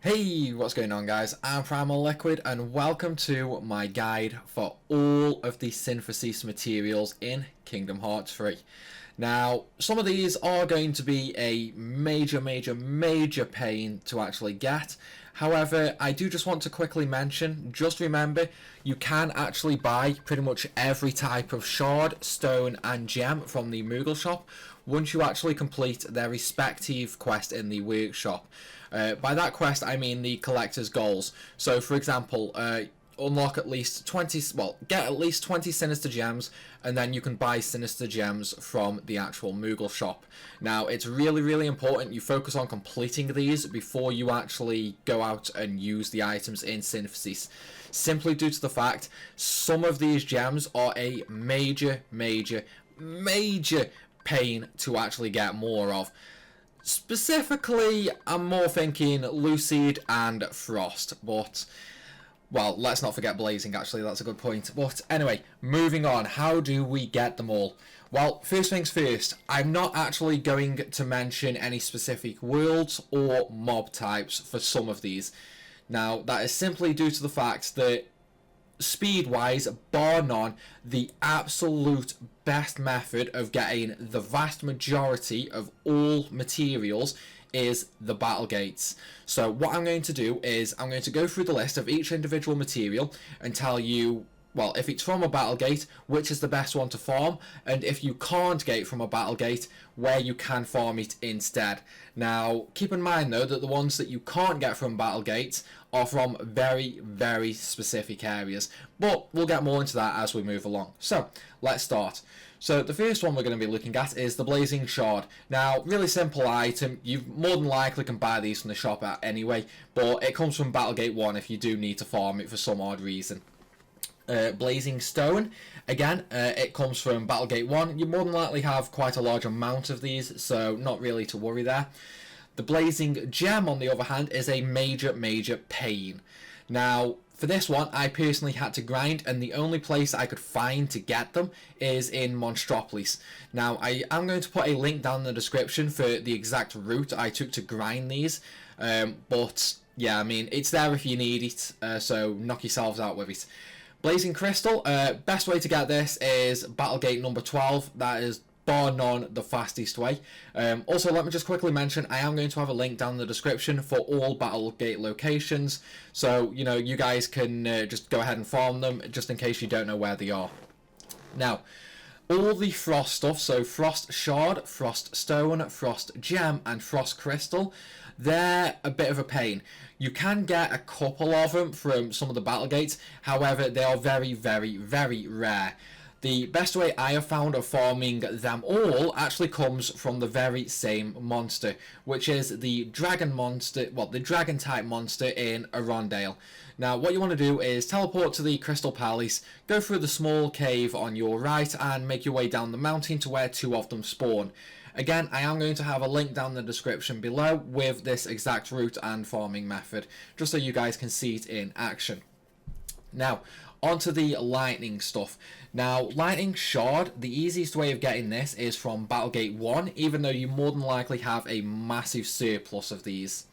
Hey, what's going on guys? I'm Primalliquid and welcome to my guide for all of the synthesis materials in Kingdom Hearts 3. Now, some of these are going to be a major pain to actually get. However, I do just want to quickly mention, just remember, you can actually buy pretty much every type of shard, stone and gem from the Moogle shop once you actually complete their respective quest in the workshop. By that quest, I mean the collector's goals. So, for example, unlock at least 20, well, get at least 20 Sinister Gems, and then you can buy Sinister Gems from the actual Moogle shop. Now, it's really important you focus on completing these before you actually go out and use the items in Synthesis. Simply due to the fact, some of these gems are a major pain to actually get more of. Specifically, I'm more thinking Lucid and Frost, but, well, let's not forget Blazing, actually, that's a good point. But anyway, moving on, how do we get them all? Well, first things first, I'm not actually going to mention any specific worlds or mob types for some of these. Now, that is simply due to the fact that speed-wise, bar none, the absolute best method of getting the vast majority of all materials is the battle gates. So what I'm going to do is I'm going to go through the list of each individual material and tell you, well, if it's from a battle gate, which is the best one to farm, and if you can't get it from a battle gate, where you can farm it instead. Now, keep in mind though that the ones that you can't get from battle gates are from very specific areas, but we'll get more into that as we move along. So, let's start. So the first one we're going to be looking at is the Blazing Shard. Now, really simple item, you more than likely can buy these from the shop anyway, but it comes from Battlegate 1 if you do need to farm it for some odd reason. Blazing Stone, again, it comes from Battlegate 1. You more than likely have quite a large amount of these, so not really to worry there. The Blazing Gem, on the other hand, is a major pain. Now, for this one, I personally had to grind, and the only place I could find to get them is in Monstropolis. Now, I am going to put a link down in the description for the exact route I took to grind these, but yeah, I mean, it's there if you need it, so knock yourselves out with it. Blazing Crystal, best way to get this is Battlegate number 12. That is bar none the fastest way. Also, let me just quickly mention, I am going to have a link down in the description for all Battlegate locations, so you know, you guys can just go ahead and farm them just in case you don't know where they are. Now, all the Frost stuff, so Frost Shard, Frost Stone, Frost Gem and Frost Crystal, they're a bit of a pain. You can get a couple of them from some of the battle gates, however they are very rare. The best way I have found of farming them all actually comes from the very same monster, which is the dragon monster, well, the dragon type monster in Arondale. Now, what you want to do is teleport to the Crystal Palace, go through the small cave on your right, and make your way down the mountain to where two of them spawn. Again, I am going to have a link down in the description below with this exact route and farming method, just so you guys can see it in action. Now, onto the lightning stuff. Now, Lightning Shard, the easiest way of getting this is from Battlegate 1, even though you more than likely have a massive surplus of these.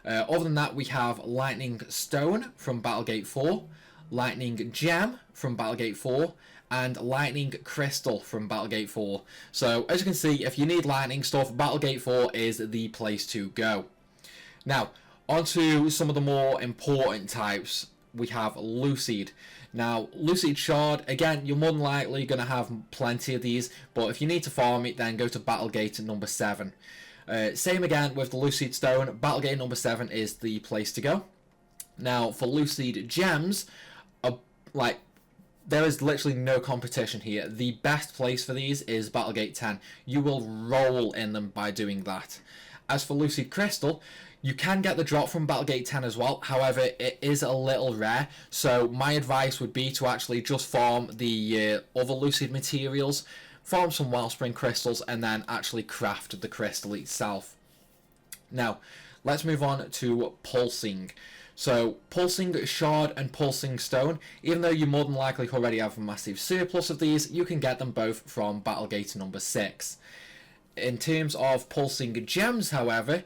Other than that, we have Lightning Stone from Battlegate 4, Lightning Gem from Battlegate 4, and Lightning Crystal from Battlegate 4. So, as you can see, if you need lightning stuff, Battlegate 4 is the place to go. Now, onto some of the more important types. We have Lucid. Now, Lucid Shard, again, you're more than likely going to have plenty of these, but if you need to farm it, then go to Battlegate number 7. Same again with the Lucid Stone. Battlegate number 7 is the place to go. Now, for Lucid Gems, there is literally no competition here. The best place for these is Battlegate 10. You will roll in them by doing that. As for Lucid Crystal, you can get the drop from Battlegate 10 as well, however it is a little rare, so my advice would be to actually just farm the other Lucid materials, farm some Wellspring Crystals, and then actually craft the crystal itself. Now, let's move on to Pulsing. So, Pulsing Shard and Pulsing Stone, even though you more than likely already have a massive surplus of these, you can get them both from Battlegate number 6. In terms of Pulsing Gems, however,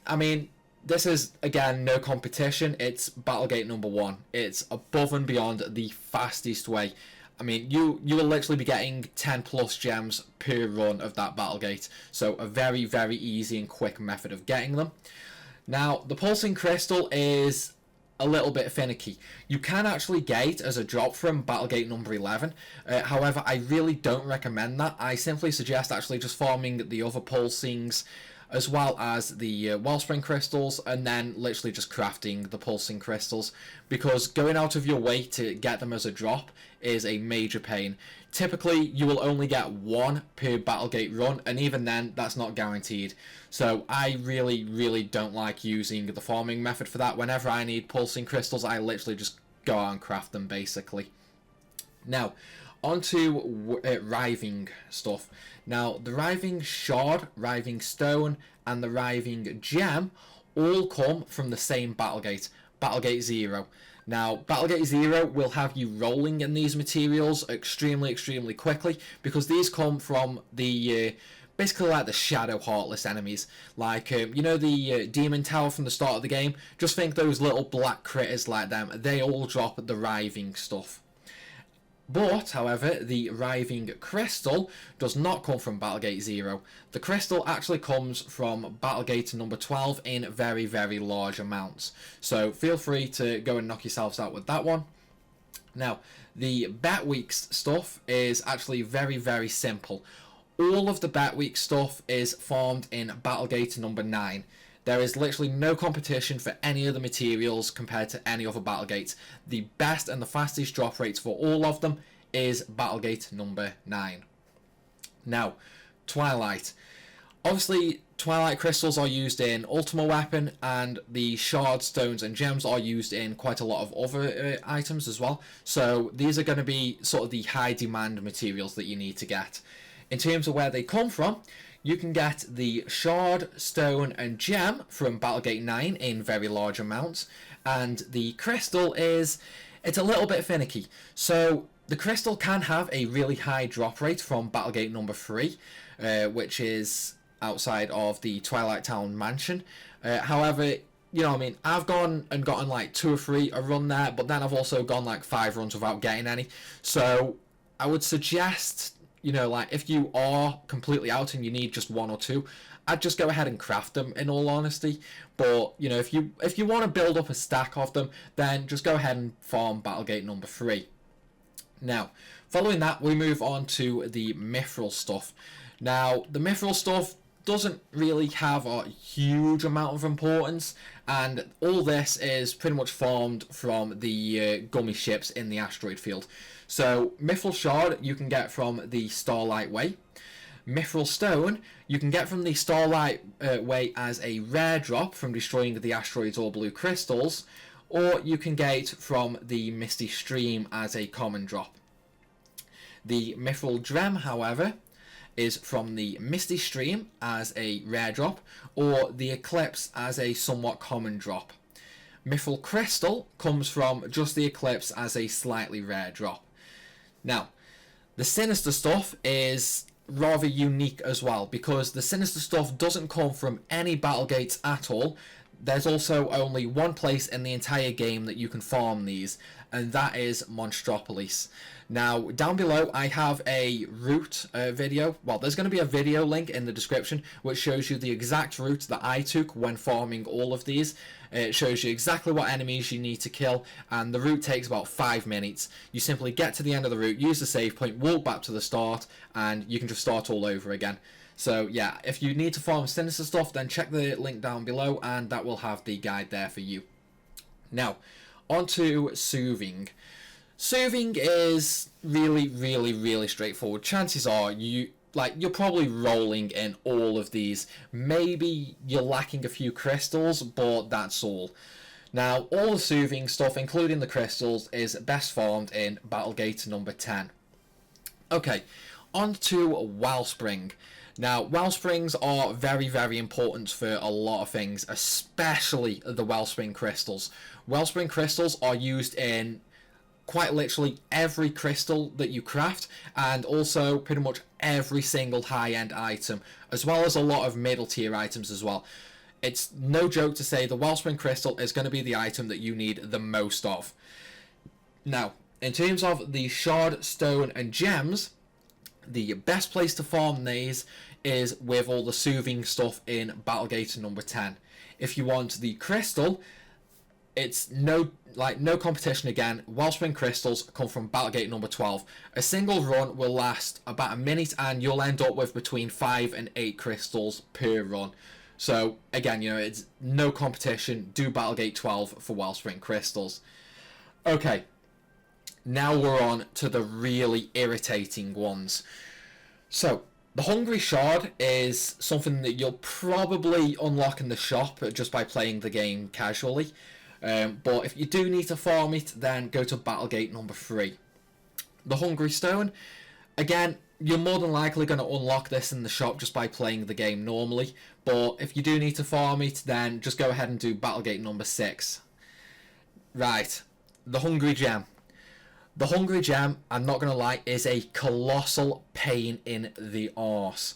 I mean, this is, again, no competition. It's Battlegate number 1. It's above and beyond the fastest way. I mean, you will literally be getting 10 plus gems per run of that Battlegate. So a very, very easy and quick method of getting them. Now, the Pulsing Crystal is a little bit finicky. You can actually get as a drop from Battlegate number 11. However, I really don't recommend that. I simply suggest actually just farming the other Pulsings as well as the Wellspring Crystals, and then literally just crafting the Pulsing Crystals, because going out of your way to get them as a drop is a major pain. Typically, you will only get 1 per Battlegate run, and even then, that's not guaranteed. So I really, really don't like using the farming method for that. Whenever I need Pulsing Crystals, I literally just go out and craft them, basically. Now, onto Riving stuff. Now, the Riving Shard, Riving Stone, and the Riving Gem all come from the same Battlegate, Battlegate 0. Now, Battlegate 0 will have you rolling in these materials extremely, extremely quickly, because these come from the basically like the Shadow Heartless enemies. Like, you know the Demon Tower from the start of the game? Just think those little black critters like them. They all drop the Riving stuff. But, however, the Riving Crystal does not come from Battlegate 0. The crystal actually comes from Battlegate number 12 in very, very large amounts. So feel free to go and knock yourselves out with that one. Now, the Bet Weeks stuff is actually very, very simple. All of the Bet Week stuff is farmed in Battlegate number 9. There is literally no competition for any of the materials compared to any other Battlegates. The best and the fastest drop rates for all of them is Battlegate number 9. Now, Twilight. Obviously, Twilight crystals are used in Ultima Weapon, and the shards, stones, and gems are used in quite a lot of other items as well. So these are going to be sort of the high demand materials that you need to get. In terms of where they come from, you can get the shard, stone, and gem from Battlegate 9 in very large amounts, and the crystal it's a little bit finicky. So the crystal can have a really high drop rate from Battlegate number 3, which is outside of the Twilight Town mansion. However, you know what I mean, I've gone and gotten like 2 or 3 a run there, but then I've also gone like 5 runs without getting any. So I would suggest, you know, like if you are completely out and you need just 1 or 2, I'd just go ahead and craft them, in all honesty. But, you know, if you want to build up a stack of them, then just go ahead and farm Battlegate number 3. Now, following that, we move on to the Mithril stuff. Now, the Mithril stuff doesn't really have a huge amount of importance, and all this is pretty much farmed from the gummy ships in the asteroid field. So, Mithril Shard you can get from the Starlight Way. Mithril Stone you can get from the Starlight Way as a rare drop from destroying the asteroid's all blue crystals, or you can get from the Misty Stream as a common drop. The Mithril Gem, however, is from the Misty Stream as a rare drop, or the Eclipse as a somewhat common drop. Mithril Crystal comes from just the Eclipse as a slightly rare drop. Now, the Sinister Stuff is rather unique as well, because the Sinister Stuff doesn't come from any Battlegates at all. There's also only one place in the entire game that you can farm these, and that is Monstropolis. Now, down below I have a route video. Well, there's going to be a video link in the description which shows you the exact route that I took when farming all of these. It shows you exactly what enemies you need to kill, and the route takes about 5 minutes. You simply get to the end of the route, use the save point, walk back to the start, and you can just start all over again. So yeah, if you need to farm Sinister Stuff, then check the link down below, and that will have the guide there for you. Now, on to Soothing. Soothing is really, really, really straightforward. Chances are you're probably rolling in all of these. Maybe you're lacking a few crystals, but that's all. Now, all the Soothing stuff, including the crystals, is best farmed in Battlegate number 10. Okay, on to Wellspring. Now, Wellsprings are very, very important for a lot of things, especially the Wellspring crystals. Wellspring crystals are used in quite literally every crystal that you craft, and also pretty much every single high-end item, as well as a lot of middle tier items as well. it's no joke to say the Wellspring Crystal is going to be the item that you need the most of. Now, in terms of the Shard, Stone, and Gems, the best place to farm these is with all the soothing stuff in Battlegate number 10. If you want the Crystal, it's no competition again. Wellspring Crystals come from Battlegate number 12. A single run will last about a minute and you'll end up with between 5 and 8 crystals per run. So again, you know, it's no competition. Do Battlegate 12 for Wellspring Crystals. Okay, now we're on to the really irritating ones. So the Hungry Shard is something that you'll probably unlock in the shop just by playing the game casually. But if you do need to farm it, then go to Battlegate number 3. The Hungry Stone, again, you're more than likely going to unlock this in the shop just by playing the game normally. But if you do need to farm it, then just go ahead and do Battlegate number 6. Right, the Hungry Gem. The Hungry Gem, I'm not going to lie, is a colossal pain in the arse.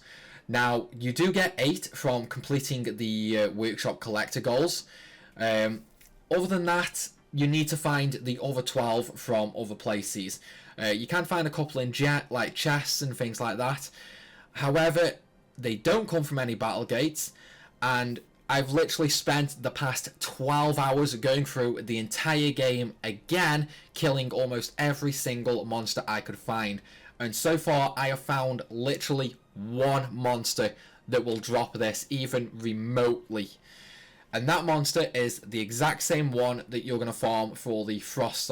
Now, you do get 8 from completing the workshop collector goals. Other than that, you need to find the other 12 from other places. You can find a couple in like chests and things like that. However, they don't come from any battle gates, and I've literally spent the past 12 hours going through the entire game again, killing almost every single monster I could find. And so far, I have found literally one monster that will drop this even remotely. And that monster is the exact same one that you're going to farm for the frost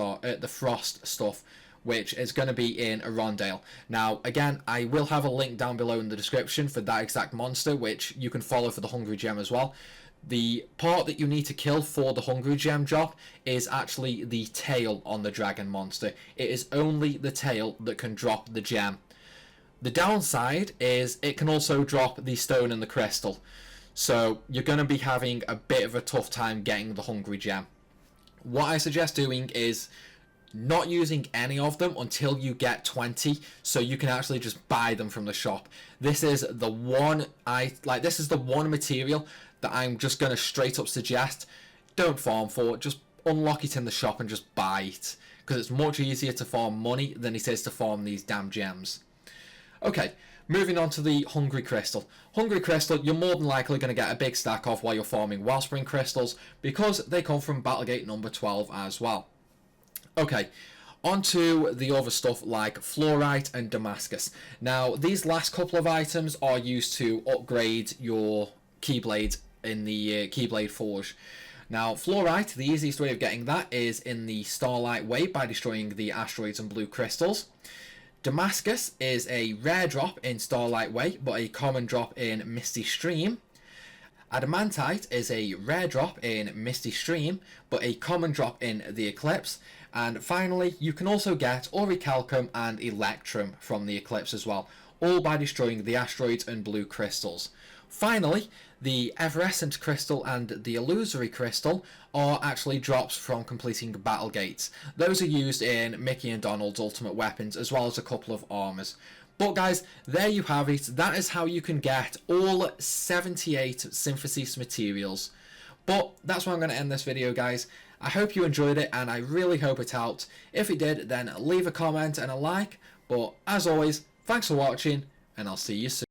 stuff, which is going to be in Arondale. Now, again, I will have a link down below in the description for that exact monster, which you can follow for the Hungry Gem as well. The part that you need to kill for the Hungry Gem drop is actually the tail on the dragon monster. It is only the tail that can drop the gem. The downside is it can also drop the stone and the crystal. So you're going to be having a bit of a tough time getting the Hungry Gem. What I suggest doing is not using any of them until you get 20, so you can actually just buy them from the shop. This is the one this is the one material that I'm just going to straight up suggest don't farm for. Just unlock it in the shop and just buy it, because it's much easier to farm money than it is to farm these damn gems. Okay, moving on to the Hungry Crystal. Hungry Crystal, you're more than likely going to get a big stack of while you're farming Wellspring Crystals, because they come from Battlegate number 12 as well. Okay, on to the other stuff like Fluorite and Damascus. Now, these last couple of items are used to upgrade your Keyblade in the Keyblade Forge. Now, Fluorite, the easiest way of getting that is in the Starlight Way by destroying the asteroids and blue crystals. Damascus is a rare drop in Starlight Way, but a common drop in Misty Stream. Adamantite is a rare drop in Misty Stream, but a common drop in the Eclipse. And finally, you can also get Orichalcum and Electrum from the Eclipse as well, all by destroying the asteroids and blue crystals. Finally, the Evanescent Crystal and the Illusory Crystal are actually drops from completing battle gates. Those are used in Mickey and Donald's Ultimate Weapons, as well as a couple of armors. But guys, there you have it. That is how you can get all 78 Synthesis materials. But that's where I'm going to end this video, guys. I hope you enjoyed it, and I really hope it helped. If it did, then leave a comment and a like. But as always, thanks for watching, and I'll see you soon.